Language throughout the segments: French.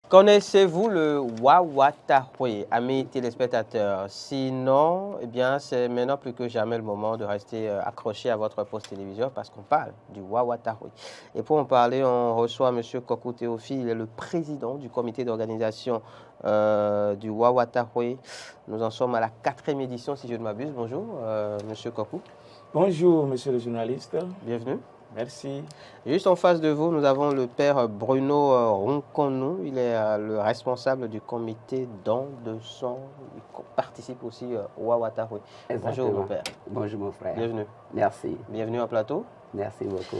Connaissez-vous le Wawatawe, amis téléspectateurs? Sinon, eh bien, c'est maintenant plus que jamais le moment de rester accroché à votre poste téléviseur parce qu'on parle du Wawatawe. Et pour en parler, on reçoit M. Kokou Théophile, il est le président du comité d'organisation du Wawatawe. Nous en sommes à la 4e édition, si je ne m'abuse. Bonjour, M. Kokou. Bonjour, monsieur le journaliste. Bienvenue. Merci. Juste en face de vous, nous avons le père Bruno Ronconou. Il est le responsable du comité don de sang. Il participe aussi au Wawatawe. Bonjour mon père. Bonjour mon frère. Bienvenue. Merci. Bienvenue en plateau. Merci beaucoup.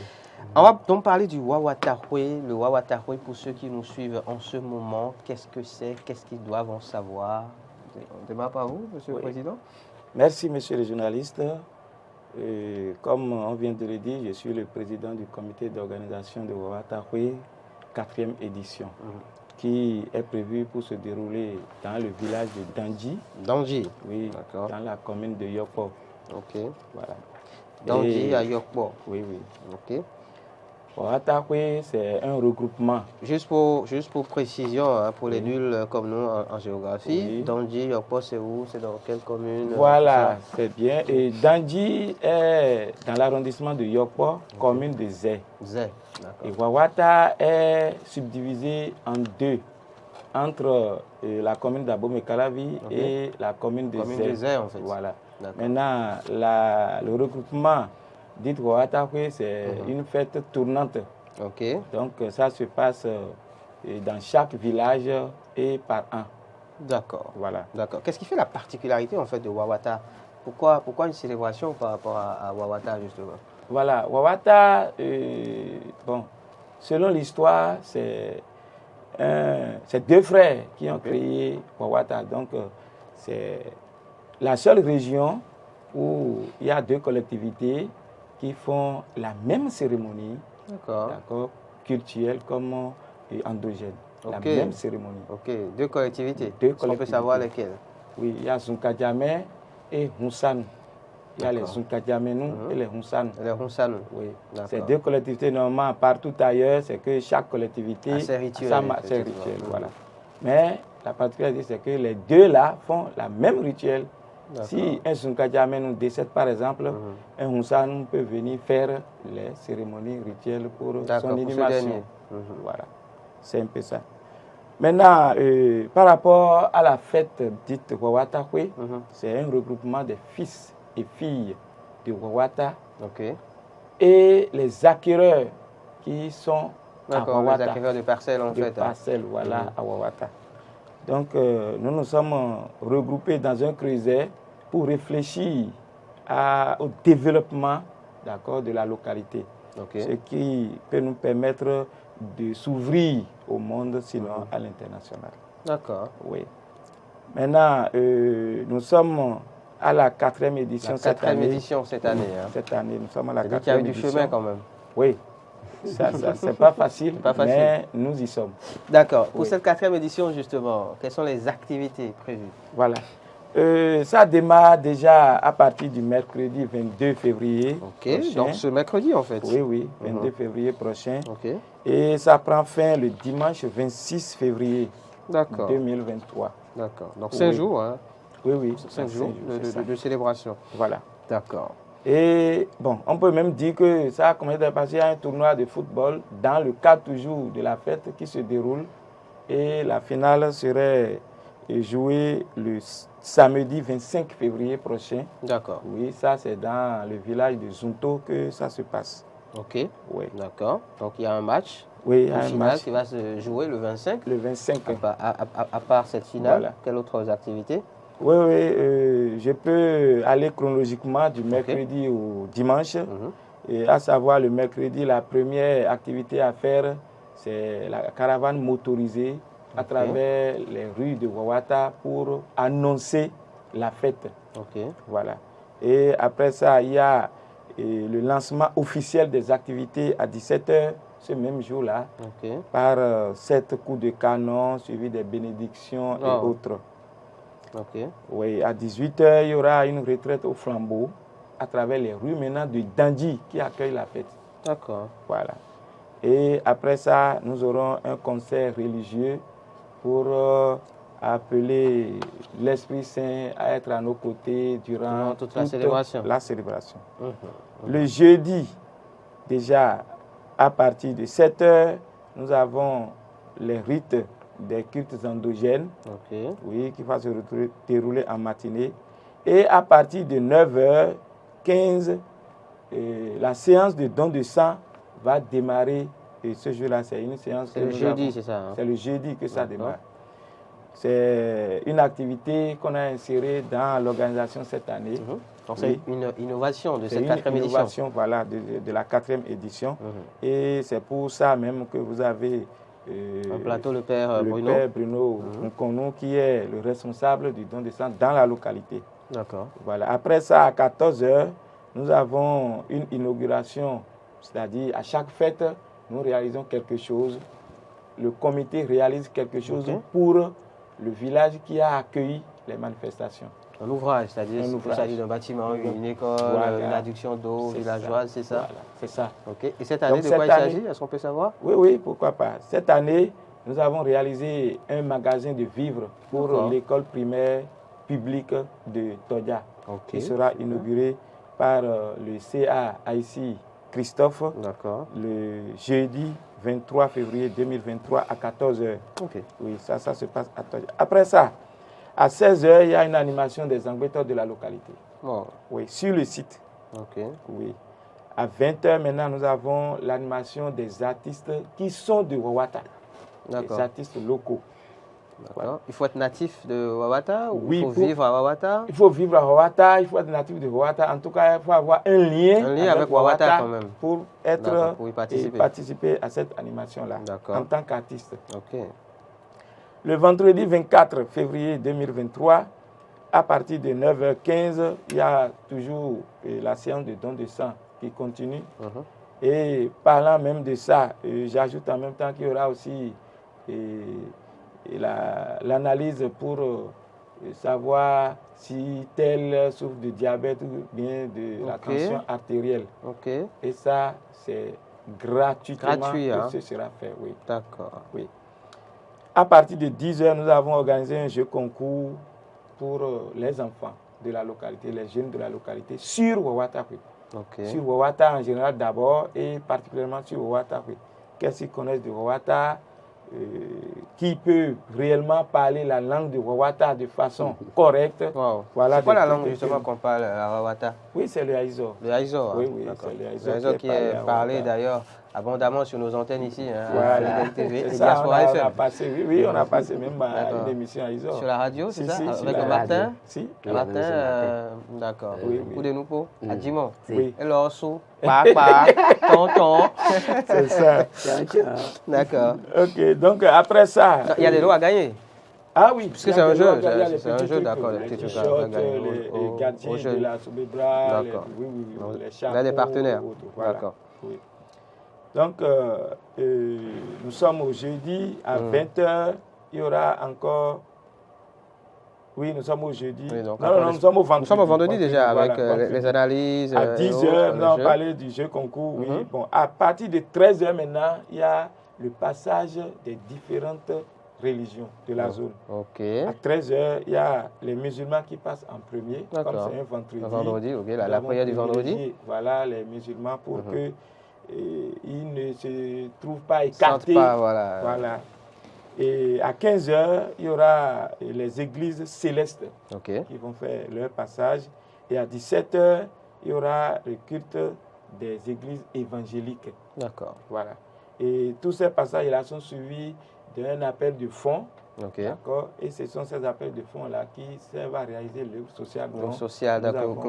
On va donc parler du Wawatawe. Le Wawatawe, pour ceux qui nous suivent en ce moment, qu'est-ce que c'est? Qu'est-ce qu'ils doivent en savoir? On démarre par vous, monsieur le président. Merci, monsieur le journaliste. Comme on vient de le dire, je suis le président du comité d'organisation de Wawatawe, 4e édition, qui est prévue pour se dérouler dans le village de Dandji. Dandji. Oui, dans la commune de Yokpo. Ok. Voilà. Dandji à Yokpo. Oui, oui. Ok. Wawatawe, c'est un regroupement. Juste pour précision, hein, pour les nuls comme nous en géographie, Oui. Dandji, Yokpo, c'est où? C'est dans quelle commune? Voilà, c'est bien. Et Dandji est dans l'arrondissement de Yokpo, commune de Zé. Zé, et Wawata est subdivisé en deux, entre la commune d'Abomey-Calavi et la commune de Zé. En fait. Voilà. Maintenant, le regroupement dit Wawatawe, c'est une fête tournante. Ok. Donc, ça se passe dans chaque village et par an. D'accord. Voilà. D'accord. Qu'est-ce qui fait la particularité en fait de Wawata? Pourquoi une célébration par rapport à Wawata justement? Voilà, Wawata, bon, selon l'histoire, c'est deux frères qui ont créé Wawata. Donc, c'est la seule région où il y a deux collectivités qui font la même cérémonie, culturelle comme endogène. La même cérémonie. Ok, deux collectivités. On peut savoir lesquelles? Oui, il y a Zunkadjamé et Hunsan. Il y a les Zunkadjamenou et les Hunsan. Les Hunsan. Oui. Ces deux collectivités, normalement, partout ailleurs, c'est que chaque collectivité a ses rituels. Voilà. Mais la particularité, c'est que les deux là font la même rituel. Si un Zunkadjamenou décède, par exemple, un Hunsan peut venir faire les cérémonies rituelles pour son inhumation. Voilà. C'est un peu ça. Maintenant, par rapport à la fête dite Wawatawe, c'est un regroupement des fils et filles de Wawata et les acquéreurs qui sont à Wawata. Les acquéreurs de parcelles en fait. Parcelles, voilà, à Wawata. Donc, nous nous sommes regroupés dans un creuset pour réfléchir au développement de la localité. Ce qui peut nous permettre de s'ouvrir au monde, sinon à l'international. D'accord. Oui. Maintenant, nous sommes à la 4e édition cette année. Édition cette année. Cette année, nous sommes à la 4e édition. Il y a eu du chemin quand même. Oui. Ça c'est pas facile, mais nous y sommes. D'accord. Pour cette 4e édition, justement, quelles sont les activités prévues? Voilà. Ça démarre déjà à partir du mercredi 22 février. Ok, donc ce mercredi en fait. Oui, 22 février prochain. Et ça prend fin le dimanche 26 février 2023. D'accord, donc 5 jours. Hein. Oui. 5 jours de célébration. Voilà. D'accord. Et bon, on peut même dire que ça a commencé à passer à un tournoi de football dans le cadre toujours de la fête qui se déroule. Et la finale serait jouée le samedi 25 février prochain. D'accord. Oui, ça c'est dans le village de Zunto que ça se passe. Ok. Oui. D'accord. Donc il y a un match. Oui, il y a un match qui va se jouer le 25. Le 25. À part cette finale, quelles autres activités? Oui, je peux aller chronologiquement du mercredi au dimanche. Et à savoir, le mercredi, la première activité à faire, c'est la caravane motorisée à travers les rues de Wawata pour annoncer la fête. Voilà. Et après ça, il y a le lancement officiel des activités à 17h, ce même jour-là, par 7 coups de canon, suivis des bénédictions et autres. Oui, à 18h, il y aura une retraite au flambeau à travers les rues maintenant de Dandji qui accueille la fête. D'accord. Voilà. Et après ça, nous aurons un concert religieux pour appeler l'Esprit Saint à être à nos côtés durant toute la célébration. Le jeudi, déjà, à partir de 7 h, nous avons les rites des cultes endogènes, oui, qui vont se dérouler en matinée. Et à partir de 9h15, la séance de don de sang va démarrer. Et ce jour-là, c'est une séance. C'est le jeudi, c'est ça? C'est le jeudi que ça démarre. C'est une activité qu'on a insérée dans l'organisation cette année. Donc c'est une innovation de cette 4e édition. C'est une innovation, voilà, de la 4e édition. Et c'est pour ça même que vous avez un plateau, le Père Bruno. Le Père Bruno Nkonou, qui est le responsable du don de sang dans la localité. D'accord. Voilà. Après ça, à 14 h, nous avons une inauguration, c'est-à-dire à chaque fête, nous réalisons quelque chose. Le comité réalise quelque chose pour le village qui a accueilli les manifestations. Un ouvrage, c'est-à-dire qu'il s'agit d'un bâtiment, une école, une adduction d'eau villageoise, c'est ça? Voilà, c'est ça. Okay. Et cette année, de quoi il s'agit? Est-ce qu'on peut savoir? Oui, pourquoi pas. Cette année, nous avons réalisé un magasin de vivres pour l'école primaire publique de Todia, qui sera inauguré par le CA Haïti Christophe le jeudi 23 février 2023 à 14 h. Oui, ça se passe à Todia. Après ça, à 16 h, il y a une animation des enquêteurs de la localité. Oui, sur le site. Oui. À 20 h maintenant, nous avons l'animation des artistes qui sont de Wawata. Des artistes locaux. Voilà. Il faut être natif de Wawata ou il faut vivre à Wawata? Il faut vivre à Wawata, il faut être natif de Wawata. En tout cas, il faut avoir un lien avec Wawata quand même. Pour être pour participer à cette animation-là en tant qu'artiste. Le vendredi 24 février 2023, à partir de 9h15, il y a toujours la séance de don de sang qui continue. Et parlant même de ça, j'ajoute en même temps qu'il y aura aussi l'analyse pour savoir si tel souffre de diabète ou bien de la tension artérielle. Et ça, c'est gratuitement que ce sera fait. Oui. D'accord. Oui. À partir de 10 h, nous avons organisé un jeu concours pour les enfants de la localité, les jeunes de la localité, sur Wawata. Sur Wawata en général d'abord et particulièrement sur Wawata. Qu'est-ce qu'ils connaissent de Wawata? Qui peut réellement parler la langue de Wawata de façon correcte. Voilà, c'est quoi la langue justement qu'on parle à Wawata? Oui, c'est le Haïzo. Le Haïzo, oui, c'est le Haïzo qui est parlé d'ailleurs abondamment sur nos antennes ici, à l'Éden TV et ça, Diaspora FM. On a passé, on a passé même à une émission Haïzo. Sur la radio, c'est ça? Avec le Martin? Le Martin, d'accord. Coup de Noupo, à Dimon. Oui. Et l'osso, papa, tonton. C'est ça. D'accord. Ok, donc après ça. Il y a des lots à gagner. Ah oui, parce que c'est un jeu, d'accord. Les t-shirts, les gadgets de la Soubebra, les chapeaux. Là, des partenaires. D'accord. Oui. Donc, nous sommes au jeudi à 20 h. Il y aura encore. Oui, nous sommes au jeudi. Oui, donc, non, nous sommes au vendredi. Nous sommes au vendredi déjà avec les analyses. À 10 h, nous allons parler du jeu concours. Oui. Bon, à partir de 13 h maintenant, il y a le passage des différentes religions de la zone. À 13 h, il y a les musulmans qui passent en premier, comme c'est un vendredi. Un vendredi, la prière du vendredi. Voilà, les musulmans pour que ils ne se trouvent pas écartés. Voilà. Et à 15 h, il y aura les églises célestes qui vont faire leur passage. Et à 17 h, il y aura le culte des églises évangéliques. D'accord. Voilà. Et tous ces passages-là sont suivis d'un appel de fonds. D'accord. Et ce sont ces appels de fonds-là qui servent à réaliser l'œuvre sociale. L'œuvre sociale, d'accord,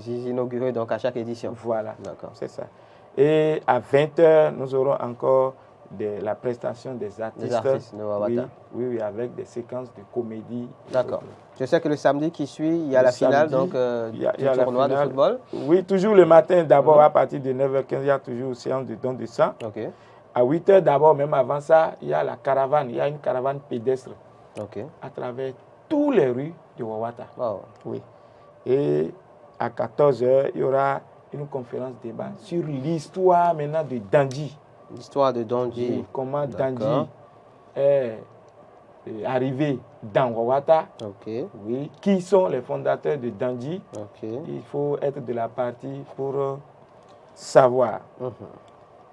inaugurée donc à chaque édition. Voilà. D'accord. C'est ça. Et à 20 h, nous aurons encore la prestation des artistes. Des artistes de Wawata. Oui, avec des séquences de comédie. D'accord. Je sais que le samedi qui suit, il y a la finale donc, du tournoi de football. Oui, toujours le matin, d'abord à partir de 9h15, il y a toujours séance de don de sang. À 8 h d'abord, même avant ça, il y a la caravane. Il y a une caravane pédestre à travers toutes les rues de Wawata. Oui. Et à 14 h, il y aura une conférence débat sur l'histoire maintenant de Dandji. L'histoire de Dandji. Oui, comment Dandji est arriver dans Wawata. Oui, qui sont les fondateurs de Dandji. Il faut être de la partie pour savoir.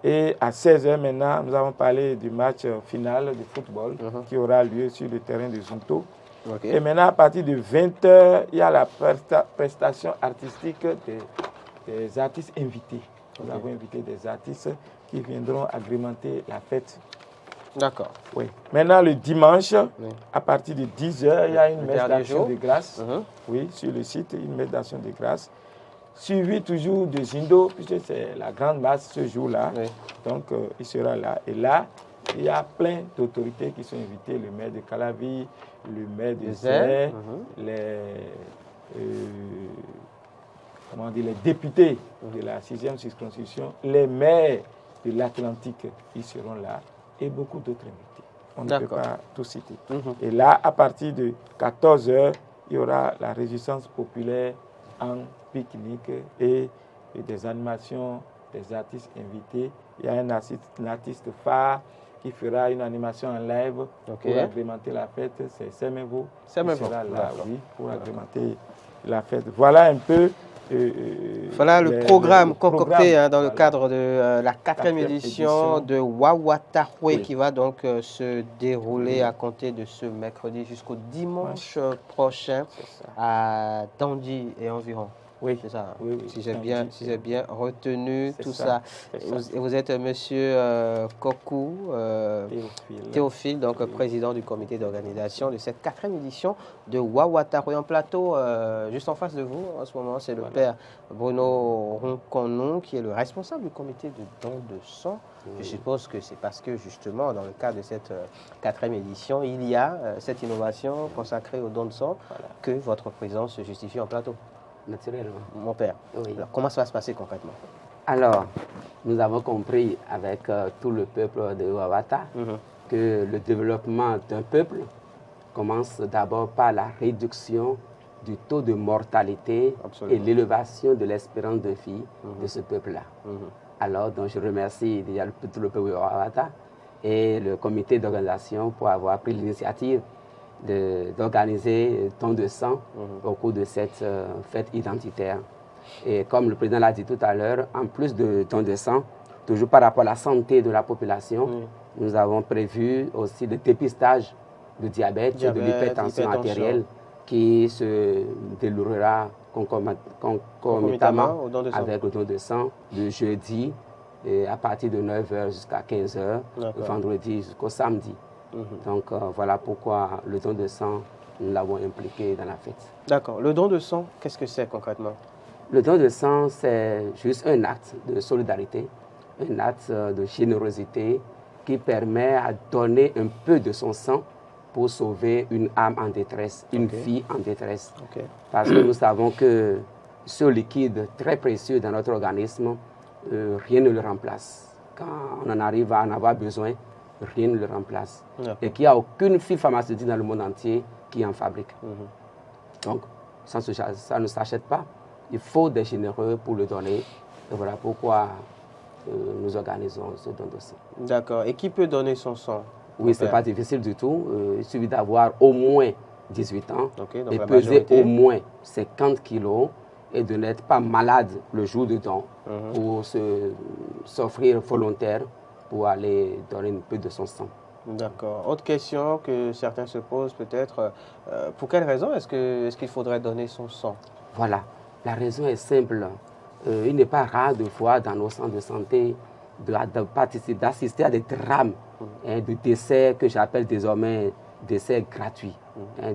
Et à 16h maintenant, nous avons parlé du match final de football qui aura lieu sur le terrain de Zunto. Et maintenant, à partir de 20h, il y a la prestation artistique des artistes invités. Nous avons invité des artistes qui viendront agrémenter la fête. D'accord. Oui. Maintenant, le dimanche, à partir de 10h, il y a une messe d'action de grâce. Oui, sur le site, une messe d'action de grâce. Suivi toujours de Zindo, puisque c'est la grande masse ce jour-là. Donc, il sera là. Et là, il y a plein d'autorités qui sont invitées. Le maire de Calavi, le maire de Zé, les députés de la 6e circonscription, les maires de l'Atlantique, ils seront là. Et beaucoup d'autres invités. On ne peut pas tout citer. Et là, à partir de 14h, il y aura la résistance populaire en pique-nique et des animations des artistes invités. Il y a un artiste phare qui fera une animation en live pour agrémenter la fête. C'est Semevo qui sera là, pour agrémenter la fête. Voilà un peu voilà le programme concocté dans le cadre de la 4e édition de Wawatahwe qui va donc se dérouler à compter de ce mercredi jusqu'au dimanche prochain à Dandji et environ. Oui, c'est ça. Si j'ai Dandji, bien retenu tout ça. Et vous êtes monsieur Kokou Théophile, donc président du comité d'organisation de cette 4e édition de Wawatahwe. En plateau, juste en face de vous, en ce moment, c'est le père Bruno Ronconon, qui est le responsable du comité de don de sang. Je suppose que c'est parce que, justement, dans le cadre de cette 4e édition, il y a cette innovation consacrée au don de sang que votre présence se justifie en plateau. Naturellement. Mon père, alors, comment ça va se passer concrètement? Alors, nous avons compris avec tout le peuple de Wawata que le développement d'un peuple commence d'abord par la réduction du taux de mortalité et l'élévation de l'espérance de vie de ce peuple-là. Alors, donc, je remercie déjà tout le peuple de Wawata et le comité d'organisation pour avoir pris l'initiative d'organiser don de sang au cours de cette fête identitaire. Et comme le président l'a dit tout à l'heure, en plus de don de sang, toujours par rapport à la santé de la population, nous avons prévu aussi le dépistage du diabète et de l'hypertension artérielle qui se déroulera concomitamment avec le don de sang le jeudi et à partir de 9h jusqu'à 15h, le vendredi jusqu'au samedi. Donc voilà pourquoi le don de sang, nous l'avons impliqué dans la fête. D'accord. Le don de sang, qu'est-ce que c'est concrètement? Le don de sang, c'est juste un acte de solidarité, un acte de générosité qui permet à donner un peu de son sang pour sauver une âme en détresse, une vie en détresse. Parce que nous savons que ce liquide très précieux dans notre organisme, rien ne le remplace. Quand on en arrive à en avoir besoin, rien ne le remplace. Et qu'il n'y a aucune fille pharmaceutique dans le monde entier qui en fabrique. Donc, ça ne s'achète pas. Il faut des généreux pour le donner. Et voilà pourquoi nous organisons ce don de sang. D'accord. Et qui peut donner son sang? Oui, ce n'est pas difficile du tout. Il suffit d'avoir au moins 18 ans et peser au moins 50 kilos et de n'être pas malade le jour du don pour s'offrir volontaire pour aller donner un peu de son sang. D'accord. Autre question que certains se posent peut-être, pour quelle raison est-ce qu'il faudrait donner son sang? Voilà, la raison est simple. Il n'est pas rare de voir dans nos centres de santé d'assister à des drames, de décès que j'appelle désormais décès gratuits,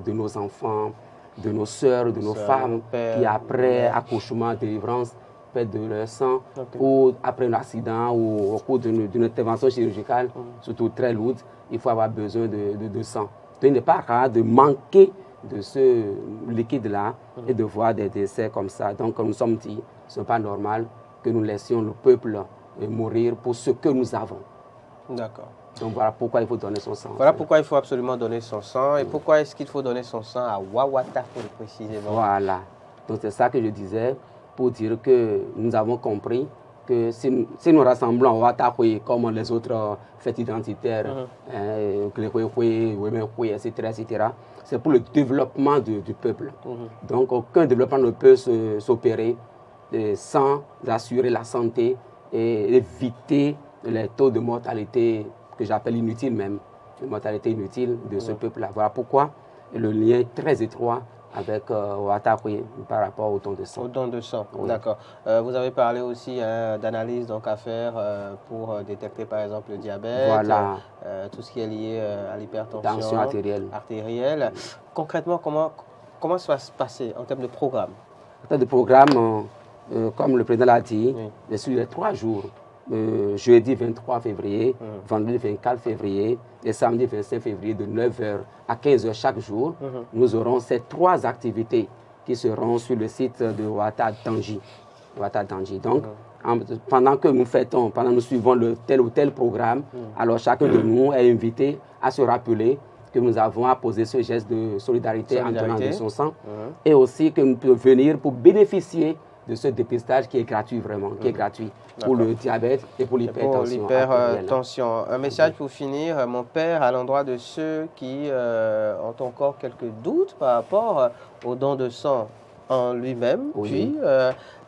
de nos enfants, de nos sœurs, de nos femmes qui après accouchement, délivrance, perdent de leur sang ou après un accident ou au cours d'une intervention chirurgicale, surtout très lourde, il faut avoir besoin de sang. Donc il n'est pas rare de manquer de ce liquide-là et de voir des décès comme ça. Donc comme nous sommes dit, ce n'est pas normal que nous laissions le peuple mourir pour ce que nous avons. D'accord. Donc voilà pourquoi il faut donner son sang. Voilà pourquoi il faut absolument donner son sang. Et pourquoi est-ce qu'il faut donner son sang à Wawatahwe précisément? Voilà. Donc c'est ça que je disais pour dire que nous avons compris que si nous rassemblons au Watahoui comme les autres fêtes identitaires, etc., c'est pour le développement du peuple. Donc aucun développement ne peut s'opérer sans assurer la santé et éviter les taux de mortalité que j'appelle inutiles même, de mortalité inutile de ce peuple-là. Voilà pourquoi le lien est très étroit avec Watahoui par rapport au don de sang. Au don de sang, Oui. d'accord. Vous avez parlé aussi d'analyse donc à faire pour détecter par exemple le diabète, Voilà. tout ce qui est lié à l'hypertension Tension artérielle. Concrètement, comment ça va se passer en termes de programme? En termes de programme, comme le président l'a dit, Oui. sur les 3 jours, jeudi 23 février, vendredi 24 février et samedi 25 février de 9h à 15h chaque jour, nous aurons ces 3 activités qui seront sur le site de Ouattara Dangi. Donc, pendant que nous fêtons, pendant que nous suivons tel ou tel programme, alors chacun de nous est invité à se rappeler que nous avons à poser ce geste de solidarité en donnant de son sang et aussi que nous pouvons venir pour bénéficier de ce dépistage qui est gratuit vraiment, qui est gratuit pour le diabète et pour l'hypertension. Un message pour finir, mon père, à l'endroit de ceux qui ont encore quelques doutes par rapport au don de sang en lui-même, puis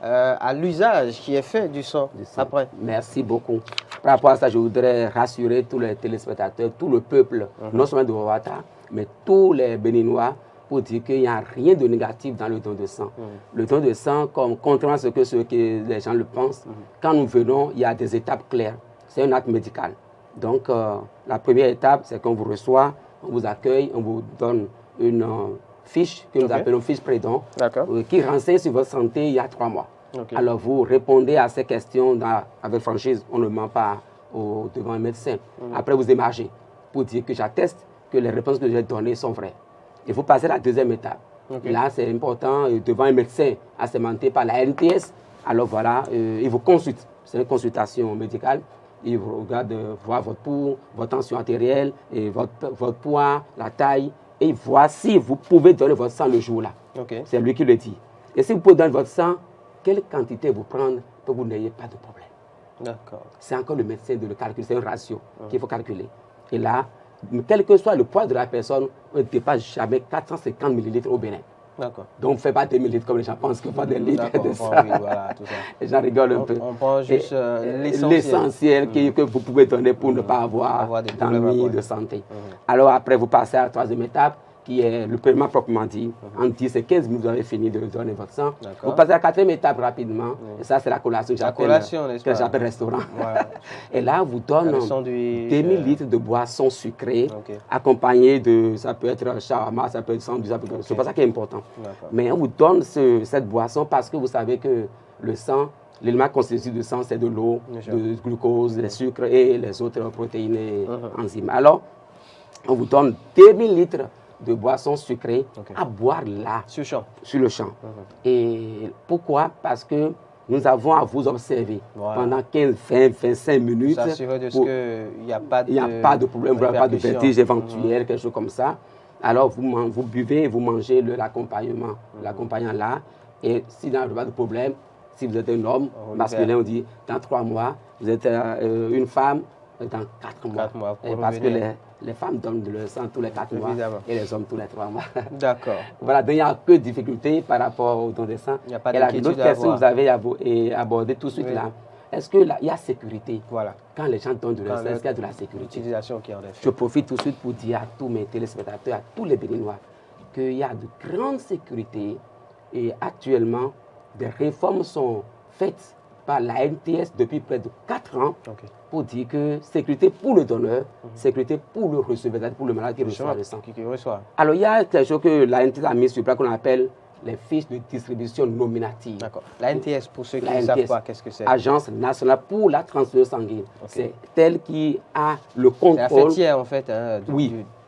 à l'usage qui est fait du sang après. Merci beaucoup. Par rapport à ça, je voudrais rassurer tous les téléspectateurs, tout le peuple, non seulement de Ouattara, mais tous les Béninois, pour dire qu'il n'y a rien de négatif dans le don de sang. Le don de sang, contrairement à ce que les gens le pensent, quand nous venons, il y a des étapes claires. C'est un acte médical. Donc, la première étape, c'est qu'on vous reçoit, on vous accueille, on vous donne une fiche que nous appelons fiche pré-don, qui renseigne sur votre santé il y a 3 mois. Alors, vous répondez à ces questions avec franchise. On ne ment pas devant un médecin. Après, vous émargez pour dire que j'atteste que les réponses que j'ai données sont vraies. Et vous passez à la deuxième étape. Là, c'est important, devant un médecin assermenté par la NTS. Alors voilà, il vous consulte. C'est une consultation médicale. Il vous regarde voir votre pouls, votre tension artérielle, et votre poids, la taille. Et il voit si vous pouvez donner votre sang le jour-là. C'est lui qui le dit. Et si vous pouvez donner votre sang, quelle quantité vous prendre pour que vous n'ayez pas de problème. C'est encore le médecin de le calculer. C'est un ratio qu'il faut calculer. Et là, quel que soit le poids de la personne, on ne dépasse jamais 450 ml au Bénin. Donc, on ne fait pas des millilitres comme les gens pensent qu'il faut des litres de ça. Voilà, tout ça. Les gens rigolent un peu. On prend juste l'essentiel que vous pouvez donner pour ne pas avoir d'ennuis de santé. Alors, après, vous passez à la troisième étape, qui est le paiement proprement dit. En 10 et 15 minutes, vous avez fini de donner votre sang. Vous passez à la quatrième étape rapidement. Et ça, c'est la collation que j'appelle restaurant. Et là, vous donne 2000 litres de boisson sucrée, accompagnée de, ça peut être shawarma, ça peut être sandwich, c'est pas ça qui est important. Mais on vous donne cette boisson parce que vous savez que le sang, l'élément constitutif du sang, c'est de l'eau, du glucose, des sucres et les autres protéines et enzymes. Alors, on vous donne 2000 litres de boissons sucrées à boire là, sur le champ. Et pourquoi? Parce que nous avons à vous observer pendant 15, 20, 25 minutes. S'assurer de ce qu'il n'y a pas de problème, vous n'avez pas de vertige éventuel, quelque chose comme ça. Alors vous buvez et vous mangez l'accompagnement là. Et s'il n'y a pas de problème, si vous êtes un homme masculin, on dit dans 3 mois, vous êtes une femme dans 4 mois. Parce que les femmes donnent le sang tous les 4 mois et les hommes tous les 3 mois. Voilà, donc il n'y a que de difficultés par rapport au don de sang. Il n'y a pas d'inquiétude. L'autre question que vous avez abordée tout de suite là, est-ce qu'il y a sécurité quand les gens donnent de le sang? Est-ce qu'il y a de la sécurité? Je profite tout de suite pour dire à tous mes téléspectateurs, à tous les Béninois, qu'il y a de grandes sécurités et actuellement, des réformes sont faites par la NTS depuis près de 4 ans pour dire que sécurité pour le donneur, sécurité pour le receveur, pour le malade qui reçoit le sang. Alors il y a quelque chose que la NTS a mis sur place qu'on appelle les fiches de distribution nominative. La NTS, pour ceux qui ne savent pas, qu'est-ce que c'est? Agence nationale pour la transfusion sanguine. C'est elle qui a le contrôle. C'est la fêtière en fait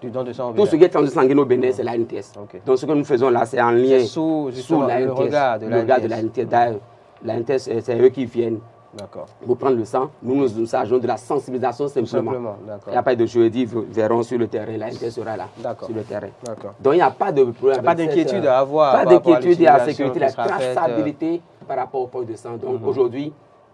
du don de sang au Bénin. Tout ce qui est transfusion sanguine au Bénin, c'est la NTS. Donc ce que nous faisons là, c'est en lien sous le regard de la NTS. La NTS, c'est eux qui viennent pour prendre le sang. Nous chargeons de la sensibilisation simplement. Il n'y a pas de jeudi, ils verront sur le terrain. La NTS sera là, sur le terrain. Donc il n'y a pas de problème. Pas d'inquiétude à avoir. Pas d'inquiétude, il y a la sécurité, la traçabilité par rapport au point de sang. Donc aujourd'hui,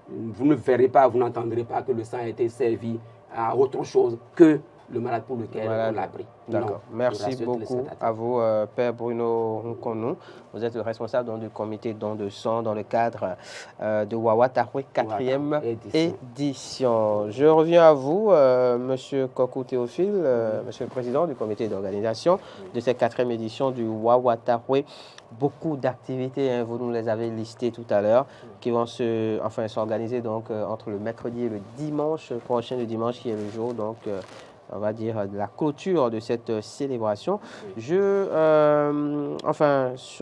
vous ne verrez pas, vous n'entendrez pas que le sang a été servi à autre chose que le malade pour lequel on l'a pris. D'accord. Merci beaucoup à vous, Père Bruno Nkonou. Vous êtes le responsable donc, du comité don de sang dans le cadre de Wawa Tahoué 4e édition. Je reviens à vous, Monsieur Kokou Théophile, Monsieur le Président du comité d'organisation de cette 4e édition du Wawa Tahoué. Beaucoup d'activités, hein, vous nous les avez listées tout à l'heure, qui vont s'organiser donc entre le mercredi et le dimanche prochain, le dimanche qui est le jour donc on va dire de la clôture de cette célébration. Sur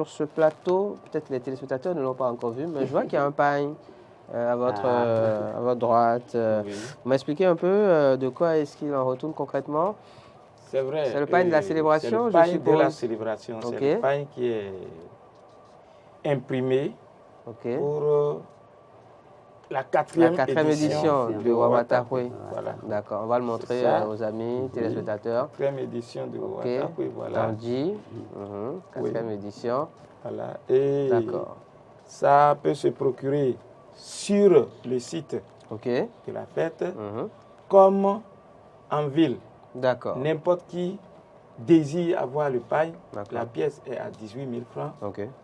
ce plateau, peut-être les téléspectateurs ne l'ont pas encore vu, mais je vois qu'il y a un pagne à votre droite. Vous m'expliquez un peu de quoi est-ce qu'il en retourne concrètement? C'est vrai. C'est le pagne de la célébration, je suppose. De la célébration. Okay. C'est le pagne qui est imprimé pour la 4e édition de Wawa Tahoué. Voilà. D'accord, on va le montrer aux amis, téléspectateurs. 4e édition de Wawa Tahoué. Voilà. Tandy, 4e édition. Voilà. Et ça peut se procurer sur le site de la fête, comme en ville. D'accord. N'importe qui désire avoir le pagne, la pièce est à 18 000 francs.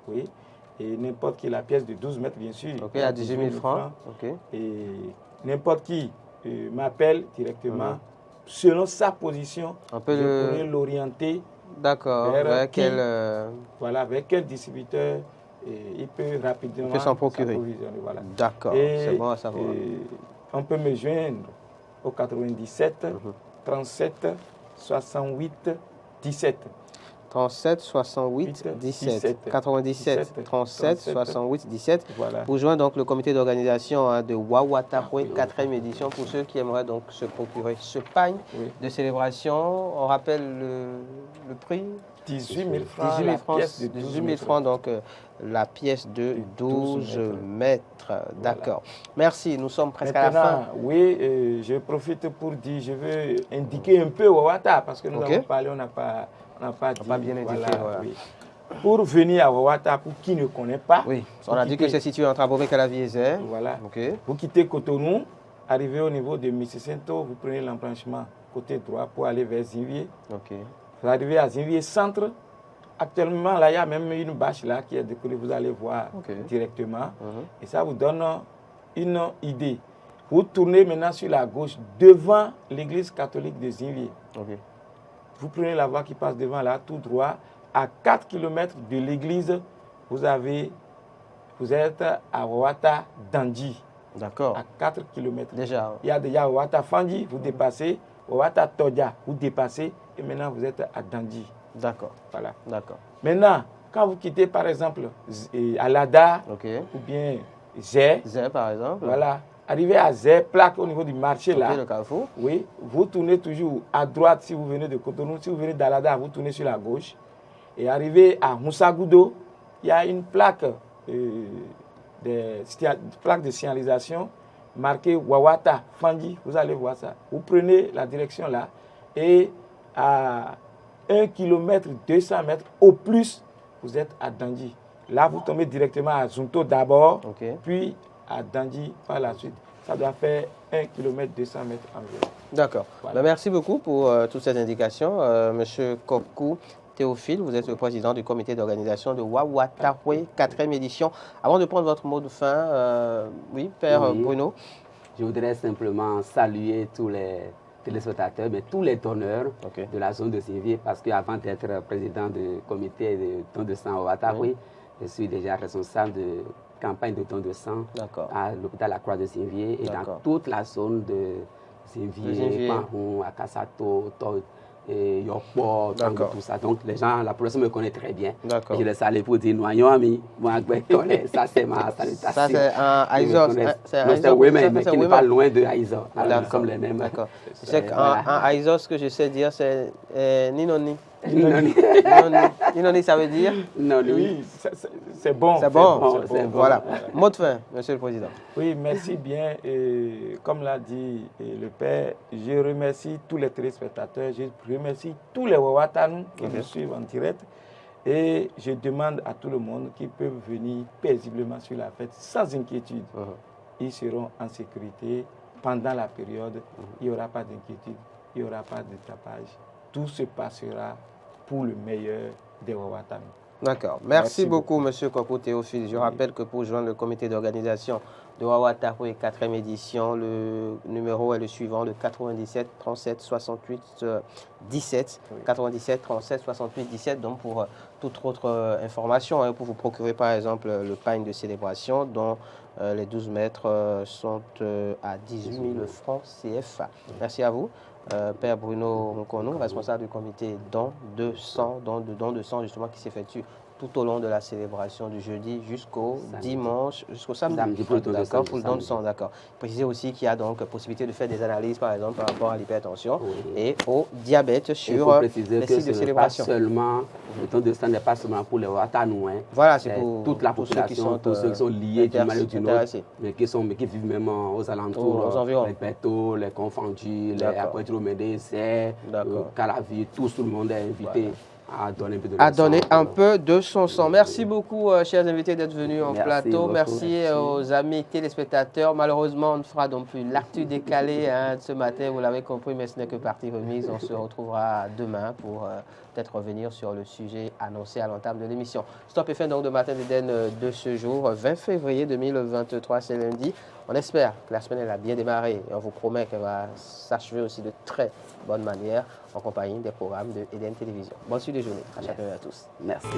Oui. Et n'importe qui, la pièce de 12 mètres, bien sûr. À 18 000 francs. Et n'importe qui m'appelle directement. Selon sa position, je pourrais l'orienter. D'accord. Vers quel distributeur il peut rapidement s'en procurer. Voilà. D'accord, c'est bon à savoir. On peut me joindre au 97 37 68 17. 37 68 17. 97 37 68 17. Voilà. Pour joindre donc le comité d'organisation de Wawa Tahoué 4e édition pour ceux qui aimeraient donc se procurer ce pagne de célébration. On rappelle le prix 18 000 francs. 18 000 francs, donc la pièce de 12 mètres. D'accord. Merci, nous sommes presque à la fin. Oui, je profite pour dire, je veux indiquer un peu Wawata, parce que nous avons parlé, on n'a pas bien indiqué. Oui. Pour venir à Wawata, pour qui ne connaît pas. Oui, on a dit que c'est situé entre Abouré et Calaviézère. Voilà. Vous quittez Cotonou, arrivez au niveau de Mississento, vous prenez l'embranchement côté droit pour aller vers Zinvier. Vous arrivez à Zinvier Centre. Actuellement, là, il y a même une bâche là qui est décollée, vous allez voir directement. Et ça vous donne une idée. Vous tournez maintenant sur la gauche, devant l'église catholique de Zinvier. Vous prenez la voie qui passe devant là, tout droit. À 4 km de l'église, vous êtes à Wawata Dandi. D'accord. À 4 km. Déjà. Il y a déjà Wawata Fandi, vous dépassez. Wawata Todia, vous dépassez. Et maintenant, vous êtes à Dandi. D'accord. Voilà. D'accord. Maintenant, quand vous quittez par exemple Alada ou bien Zé, par exemple. Voilà. Arrivez à Zé, plaque au niveau du marché là. Le carrefour. Oui. Vous tournez toujours à droite si vous venez de Cotonou. Si vous venez d'Alada, vous tournez sur la gauche. Et arrivez à Moussagoudo, il y a une plaque, plaque de signalisation marquée Wawata Fandi. Vous allez voir ça. Vous prenez la direction là et à 1 km 200 mètres au plus, vous êtes à Dandi. Là, vous tombez directement à Zunto d'abord, puis à Dandi par la suite. Ça doit faire 1 km 200 mètres environ. D'accord. Voilà. Merci beaucoup pour toutes ces indications. Monsieur Kokou Théophile, vous êtes le président du comité d'organisation de Wawa Tahoué 4e édition. Avant de prendre votre mot de fin, Père Bruno. Je voudrais simplement saluer tous les téléspectateurs, mais tous les donneurs de la zone de Zinvier, parce qu'avant d'être président du comité de don de sang au Tahoué, je suis déjà responsable de campagne de don de sang à l'hôpital La Croix de Zinvier et dans toute la zone de Zinvier, Mahou, Akasato, Yokpo, tout ça. Donc les gens, la population me connaît très bien. Et je les salue pour dire Noyon ami, moi ça c'est ma salutation. Ça c'est un Aïzor. C'est Wémen, mais qui n'est pas loin de Aïzor. Comme les mêmes. D'accord. Je sais qu'un Aïzor, ce que je sais dire, c'est Ninoni. Ninoni, ça veut dire oui, c'est bon. C'est bon. Voilà. Mot de fin, Monsieur le Président. Oui, merci bien. Et comme l'a dit le Père, je remercie tous les téléspectateurs, je remercie tous les Wawatanou qui me suivent en direct. Et je demande à tout le monde qu'ils peuvent venir paisiblement sur la fête sans inquiétude. ils seront en sécurité pendant la période. Il n'y aura pas d'inquiétude, il n'y aura pas de tapage. Tout se passera pour le meilleur des Wawatami. D'accord. Merci beaucoup, M. Koko Théophile. Je rappelle que pour joindre le comité d'organisation de Wawatahoe 4e édition, le numéro est le suivant, le 97 37 68 17. 97 37 68 17. Donc pour toute autre information, pour vous procurer par exemple le pagne de célébration dont les 12 mètres sont à 18 000 francs CFA. Merci à vous. Père Bruno Nkono, responsable du comité don de sang justement qui s'effectue tout au long de la célébration du jeudi jusqu'au dimanche, jusqu'au samedi. Pour le don de sang, d'accord. Précisez aussi qu'il y a donc possibilité de faire des analyses, par exemple, par rapport à l'hypertension et au diabète sur les sites de célébration. Le don de sang n'est pas seulement pour les Watanouins. Voilà, c'est pour toute la population, tous ceux qui sont liés d'une manière ou d'une autre, mais qui vivent même aux alentours, aux environs. Les Pétos, les Confondus, les Apoitromédés, Calavi, tout le monde est invité. À donner un peu de son sang. Merci beaucoup, chers invités, d'être venus en plateau. Merci aux amis téléspectateurs. Malheureusement, on ne fera donc plus l'actu décalé ce matin, vous l'avez compris, mais ce n'est que partie remise. On se retrouvera demain pour peut-être revenir sur le sujet annoncé à l'entame de l'émission. Stop FM donc de Matin d'Éden de ce jour, 20 février 2023, c'est lundi. On espère que la semaine elle a bien démarré et on vous promet qu'elle va s'achever aussi de très bonne manière en compagnie des programmes de Eden Télévision. Bonne suite de journée à chacun et à tous. Merci.